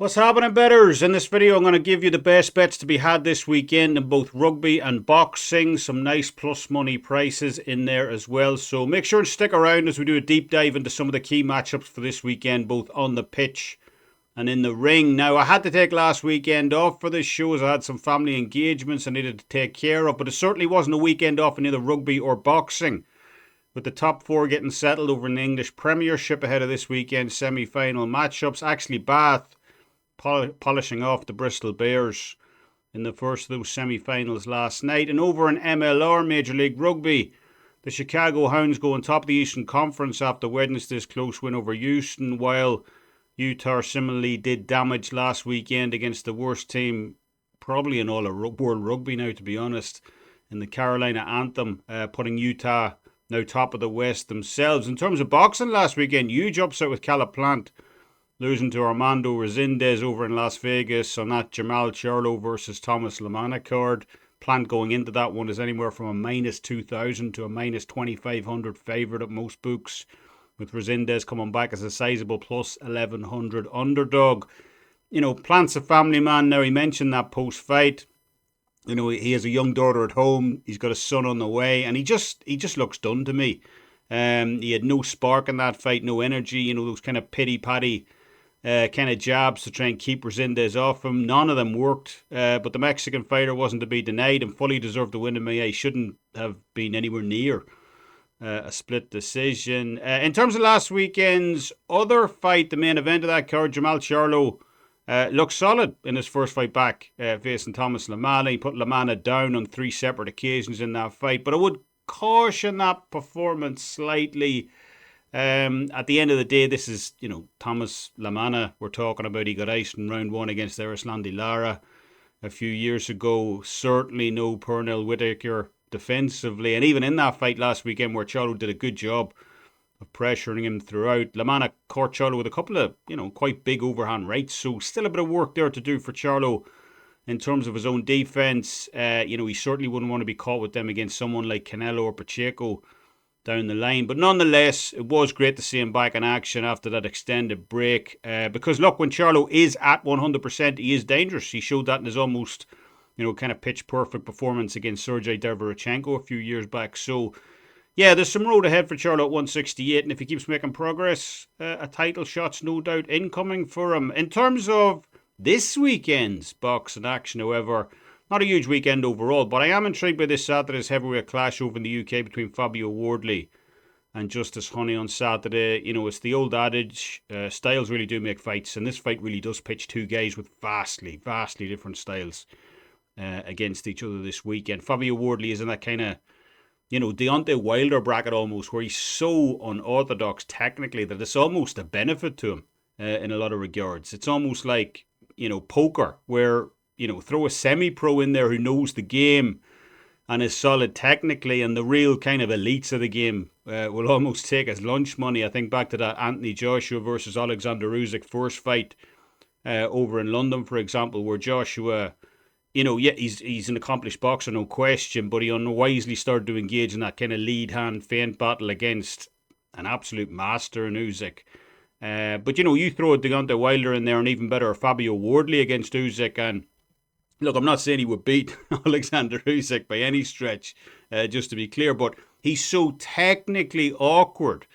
What's happening, betters? In this video, I'm going to give you the best bets to be had this weekend in both rugby and boxing. Some nice plus money prices in there as well. So make sure to stick around as we do a deep dive into some of the key matchups for this weekend, both on the pitch and in the ring. Now, I had to take last weekend off for this show as I had some family engagements I needed to take care of, but it certainly wasn't a weekend off in either rugby or boxing, with the top four getting settled over in the English Premiership ahead of this weekend's semi-final matchups. Actually, Bath polishing off the Bristol Bears in the first of those semi-finals last night. And over in MLR, Major League Rugby, the Chicago Hounds go on top of the Eastern Conference after Wednesday's close win over Houston, while Utah similarly did damage last weekend against the worst team probably in all of world rugby now, to be honest, in the Carolina Anthem, putting Utah now top of the West themselves. In terms of boxing last weekend, huge upset with Calaplant losing to Armando Resendez over in Las Vegas on that Jamal Charlo versus Thomas Lamana card. Plant going into that one is anywhere from a minus 2,000 to a minus 2,500 favourite at most books, with Resendez coming back as a sizable plus 1,100 underdog. You know, Plant's a family man now. He mentioned that post-fight. You know, he has a young daughter at home. He's got a son on the way, and he just looks done to me. He had no spark in that fight, no energy. You know, those kind of pity-patty kind of jabs to try and keep Resendez off him. None of them worked, but the Mexican fighter wasn't to be denied and fully deserved the win in my eye. Shouldn't have been anywhere near a split decision. In terms of last weekend's other fight, the main event of that card, Jamal Charlo looked solid in his first fight back, facing Thomas Lamana. He put Lamana down on 3 separate occasions in that fight, but I would caution that performance slightly. At the end of the day, this is, Thomas Lamana we're talking about. He got iced in round 1 against Erislandy Lara a few years ago. Certainly no Pernell Whitaker defensively. And even in that fight last weekend where Charlo did a good job of pressuring him throughout, Lamana caught Charlo with a couple of, quite big overhand rights. So still a bit of work there to do for Charlo in terms of his own defence. He certainly wouldn't want to be caught with them against someone like Canelo or Pacheco down the line. But nonetheless, it was great to see him back in action after that extended break. Because look, when Charlo is at 100%, he is dangerous. He showed that in his almost, kind of pitch perfect performance against Sergey Derevyanchenko a few years back. So, yeah, there's some road ahead for Charlo at 168. And if he keeps making progress, a title shot's no doubt incoming for him. In terms of this weekend's boxing action, however, not a huge weekend overall, but I am intrigued by this Saturday's heavyweight clash over in the UK between Fabio Wardley and Justis Huni on Saturday. It's the old adage, styles really do make fights, and this fight really does pitch two guys with vastly different styles against each other this weekend. Fabio Wardley is in that kind of, Deontay Wilder bracket almost, where he's so unorthodox technically that it's almost a benefit to him in a lot of regards. It's almost like, poker, where throw a semi-pro in there who knows the game and is solid technically, and the real kind of elites of the game will almost take his lunch money. I think back to that Anthony Joshua versus Alexander Usyk first fight over in London, for example, where Joshua, he's an accomplished boxer, no question, but he unwisely started to engage in that kind of lead hand feint battle against an absolute master in Usyk. But you throw a Deontay Wilder in there, and even better, Fabio Wardley against Usyk, and look, I'm not saying he would beat Alexander Usyk by any stretch, just to be clear, but he's so technically awkward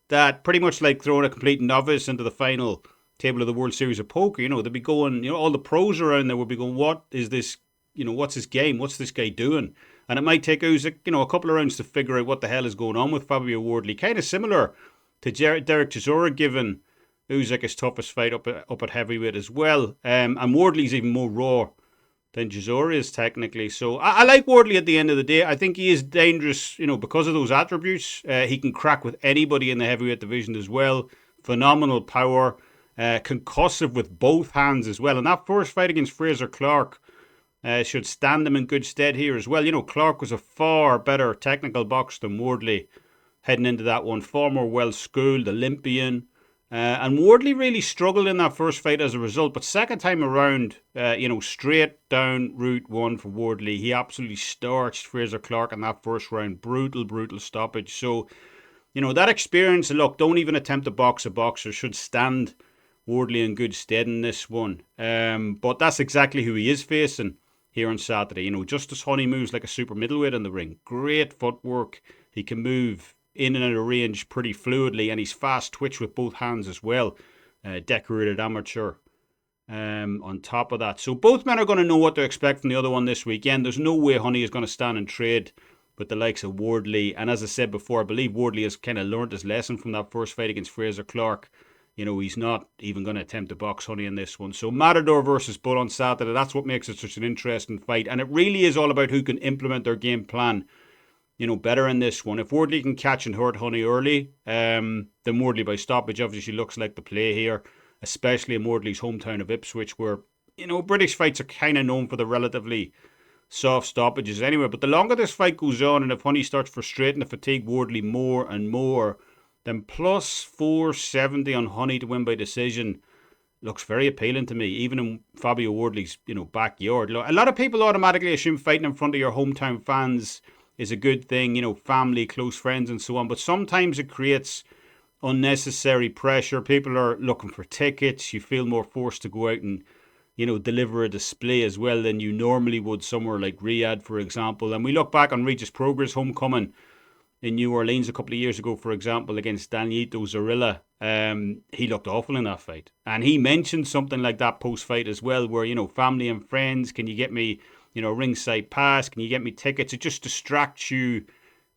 that pretty much like throwing a complete novice into the final table of the World Series of Poker, they'd be going, all the pros around there would be going, what is this, what's his game? What's this guy doing? And it might take Usyk, a couple of rounds to figure out what the hell is going on with Fabio Wardley. Kind of similar to Derek Chisora, given Usyk his toughest fight up at heavyweight as well. And Wardley's even more raw than Chisora is technically. So I like Wardley at the end of the day. I think he is dangerous, because of those attributes. He can crack with anybody in the heavyweight division as well. Phenomenal power. Concussive with both hands as well. And that first fight against Fraser Clark should stand him in good stead here as well. Clark was a far better technical boxer than Wardley heading into that one. Far more well-schooled, Olympian. And Wardley really struggled in that first fight as a result. But second time around, straight down route one for Wardley. He absolutely starched Fraser Clark in that first round. Brutal stoppage. So, that experience, look, don't even attempt to box a boxer, should stand Wardley in good stead in this one. But that's exactly who he is facing here on Saturday. You know, Justis Huni moves like a super middleweight in the ring. Great footwork. He can move in and out of range pretty fluidly, and he's fast twitch with both hands as well. Decorated amateur on top of that. So both men are going to know what to expect from the other one this weekend. There's no way Huni is going to stand and trade with the likes of Wardley. And as I said before, I believe Wardley has kind of learned his lesson from that first fight against Fraser Clark. You know, he's not even going to attempt to box Huni in this one. So Matador versus Bull on Saturday, that's what makes it such an interesting fight. And it really is all about who can implement their game plan, you know, better in this one. If Wardley can catch and hurt Huni early, then Wardley by stoppage obviously looks like the play here, especially in Wardley's hometown of Ipswich, where, you know, British fights are kind of known for the relatively soft stoppages anyway. But the longer this fight goes on, and if Huni starts frustrating to fatigue Wardley more and more, then plus 470 on Huni to win by decision looks very appealing to me, even in Fabio Wardley's, you know, backyard. A lot of people automatically assume fighting in front of your hometown fans is a good thing, you know, family, close friends and so on. But sometimes it creates unnecessary pressure. People are looking for tickets. You feel more forced to go out and, you know, deliver a display as well than you normally would somewhere like Riyadh, for example. And we look back on Regis Progress' homecoming in New Orleans a couple of years ago, for example, against Danielito Zorrilla. He looked awful in that fight. And he mentioned something like that post-fight as well, where, you know, family and friends, can you get me, you know, ringside pass? Can you get me tickets? It just distracts you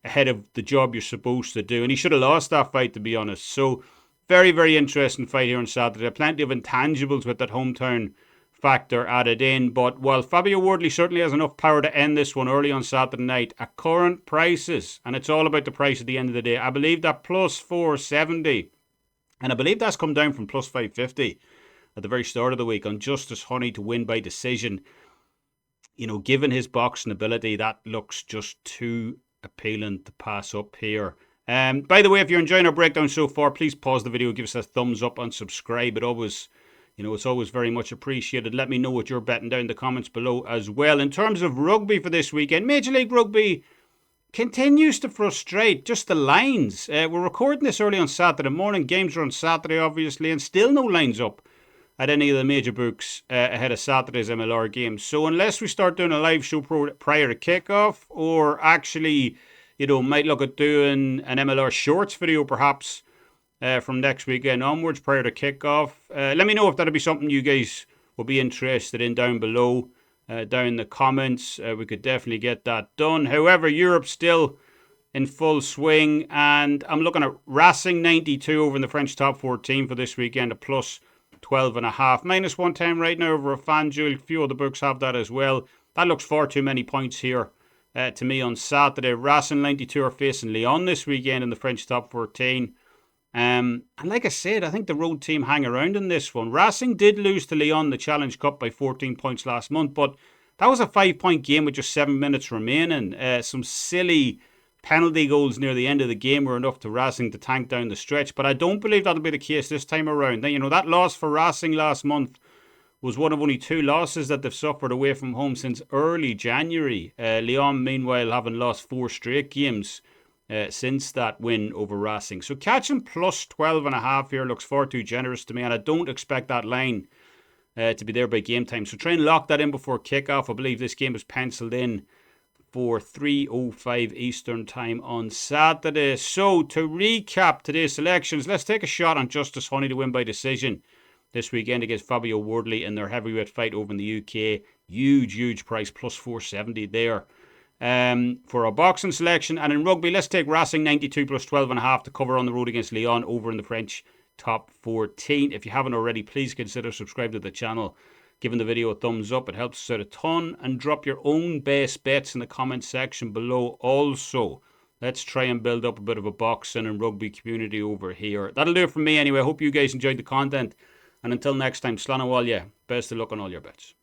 ahead of the job you're supposed to do. And he should have lost that fight, to be honest. So, very, very interesting fight here on Saturday. Plenty of intangibles with that hometown factor added in. But while Fabio Wardley certainly has enough power to end this one early on Saturday night, at current prices, and it's all about the price at the end of the day, I believe that plus 470, and I believe that's come down from plus 550 at the very start of the week on Justis Huni to win by decision. You know, given his boxing ability, that looks just too appealing to pass up here. By the way, if you're enjoying our breakdown so far, please pause the video, give us a thumbs up and subscribe. It's always very much appreciated. Let me know what you're betting down in the comments below as well. In terms of rugby for this weekend, Major League Rugby continues to frustrate. Just the lines. We're recording this early on Saturday morning. Games are on Saturday, obviously, and still no lines up at any of the major books ahead of Saturday's MLR games. So unless we start doing a live show prior to kickoff, or actually, you know, might look at doing an MLR Shorts video perhaps from next weekend onwards prior to kickoff. Let me know if that'll be something you guys will be interested in down below, down in the comments. We could definitely get that done. However, Europe's still in full swing, and I'm looking at Racing 92 over in the French top 14 for this weekend, a plus 12.5. Minus 110 right now over a FanDuel. A few other books have that as well. That looks far too many points here to me on Saturday. Racing 92 are facing Lyon this weekend in the French top 14. And like I said, I think the road team hang around in this one. Racing did lose to Lyon in the Challenge Cup by 14 points last month, but that was a 5-point game with just 7 minutes remaining. Some silly penalty goals near the end of the game were enough to Racing to tank down the stretch, but I don't believe that'll be the case this time around. You know, that loss for Racing last month was one of only 2 losses that they've suffered away from home since early January. Lyon, meanwhile, having lost 4 straight games since that win over Racing. So catching plus 12.5 here looks far too generous to me, and I don't expect that line to be there by game time. So try and lock that in before kickoff. I believe this game is penciled in for 3:05 Eastern time on Saturday. So to recap today's selections, let's take a shot on Justis Huni to win by decision this weekend against Fabio Wardley in their heavyweight fight over in the UK. Huge price, plus 470 there. For a boxing selection. And in rugby, let's take Racing 92 plus 12.5 to cover on the road against Lyon over in the French top 14. If you haven't already, please consider subscribing to the channel, giving the video a thumbs up. It helps us out a ton. And drop your own best bets in the comment section below also. Let's try and build up a bit of a boxing and rugby community over here. That'll do it from me anyway. I hope you guys enjoyed the content. And until next time, slán bhfuil, best of luck on all your bets.